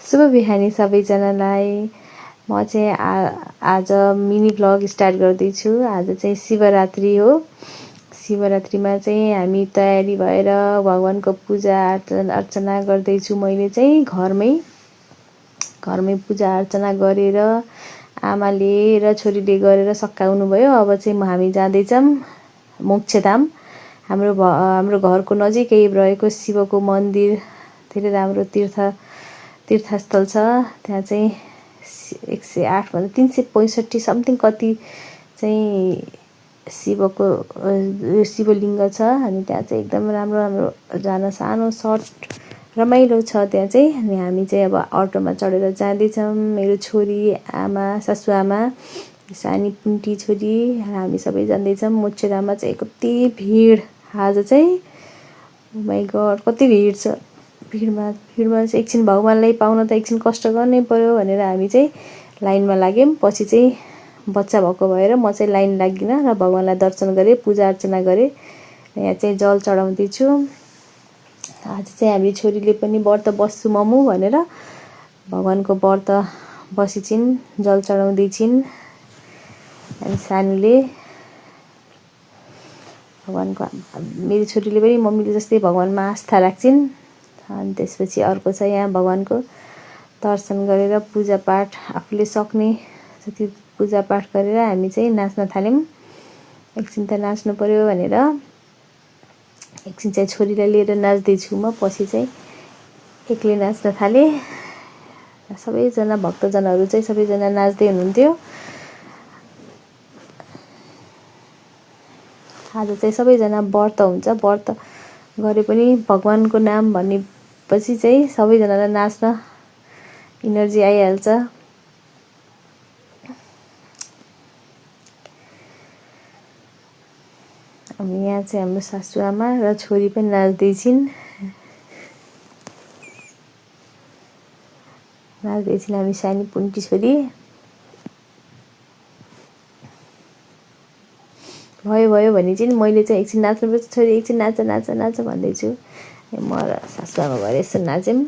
शुभ बिहानी सबैजनालाई। म चाहिँ आज मिनी भ्लग स्टार्ट गर्दैछु। आज चाहिँ शिवरात्रि हो। शिवरात्रिमा चाहिँ हामी तयारी भएर भगवानको पूजा अर्चना गर्दैछु। मैले चाहिँ घरमै पूजा अर्चना गरेर आमाले र छोरीले गरेर सकाउनु भयो। अब चाहिँ हामी जाँदैछौँ मोक्षधाम। हाम्रो घरको नजिकै रहेको शिवको मन्दिर धेरै राम्रो तीर्थस्थल छ। त्यहाँ चाहिँ 108 भन्दा 365 समथिङ कति चाहिँ शिवलिङ्ग छ। अनि त्यहाँ चाहिँ एकदम राम्रो जान सानो सर्ट रमाइलो छ त्यहाँ चाहिँ। अनि हामी चाहिँ अब अटोमा चढेर जाँदैछौँ। मेरो छोरी, आमा, ससुआमा, सानी पुन्टी छोरी, हामी सबै जाँदैछौँ। मोक्षधाममा चाहिँ कति भिड आज चाहिँ, माइ गड कति भिड छ। भिडमा चाहिँ एकछिन भगवानलाई पाउन त एकछिन कष्ट गर्नै पर्यो भनेर हामी चाहिँ लाइनमा लाग्यौँ। पछि चाहिँ बच्चा भएको भएर म चाहिँ लाइन लाग्दिनँ र भगवानलाई दर्शन गरेँ, पूजा अर्चना गरेँ। यहाँ चाहिँ जल चढाउँदैछु। आज चाहिँ हामी छोरीले पनि व्रत बस्छु मम्मु भनेर भगवानको व्रत बसिछिन्, जल चढाउँदैछिन्। अनि सानोले भगवानको, मेरो छोरीले पनि मम्मीले जस्तै भगवानमा आस्था राख्छिन्। अनि त्यसपछि अर्को छ यहाँ भगवानको दर्शन गरेर पूजापाठ आफूले सक्ने जति पूजापाठ गरेर हामी चाहिँ नाच्न थाल्यौँ। एकछिन त नाच्नु पर्यो भनेर एकछिन चाहिँ छोरीलाई लिएर नाच्दैछु म। पछि चाहिँ एक्लै नाच्न थालेँ। सबैजना भक्तजनहरू चाहिँ सबैजना नाच्दै हुनुहुन्थ्यो। आज चाहिँ सबैजना व्रत हुन्छ। व्रत गरे पनि भगवानको नाम भनेपछि चाहिँ सबैजनालाई नाच्न इनर्जी आइहाल्छ। अनि यहाँ चाहिँ हाम्रो सासूआमा र छोरी पनि नाच्दैछिन्। हामी सानी पुन्टी छोरी। भयो भने चाहिँ मैले चाहिँ एकछिन नाच्नुपर्छ, छोरी एकछिन नाच भन्दैछु। म र सासूआमा भएर यसो नाच्यौँ।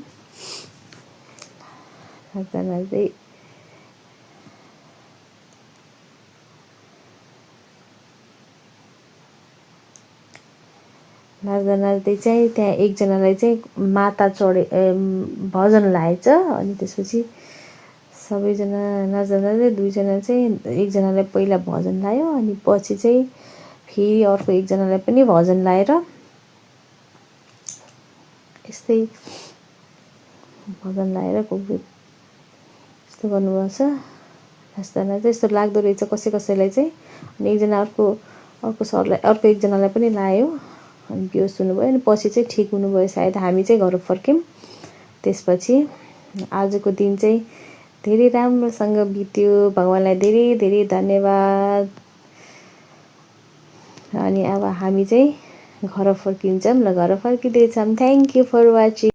नाच्दै चाहिँ त्यहाँ एकजनालाई चाहिँ माता भजन लाएछ। अनि त्यसपछि सबैजना नाच्दै दुईजना चाहिँ एकजनालाई पहिला भजन लायो। अनि पछि चाहिँ फेरि अर्को एकजनालाई पनि भजन लाएर यस्तै भजन लाएर यस्तो गर्नुभएको छ। नाच्दा चाहिँ यस्तो लाग्दो रहेछ कसैलाई चाहिँ। अनि एकजना अर्को सरलाई अर्को एकजनालाई पनि लायो। अनि बेहोस हुनुभयो। अनि पछि चाहिँ ठिक हुनुभयो सायद। हामी चाहिँ घर फर्क्यौँ। त्यसपछि आजको दिन चाहिँ धेरै राम्रोसँग बित्यो। भगवानलाई धेरै धेरै धन्यवाद। अनि अब हामी चाहिँ घर फर्किन्छौँ। ल घर फर्किँदैछौँ। Thank you for watching.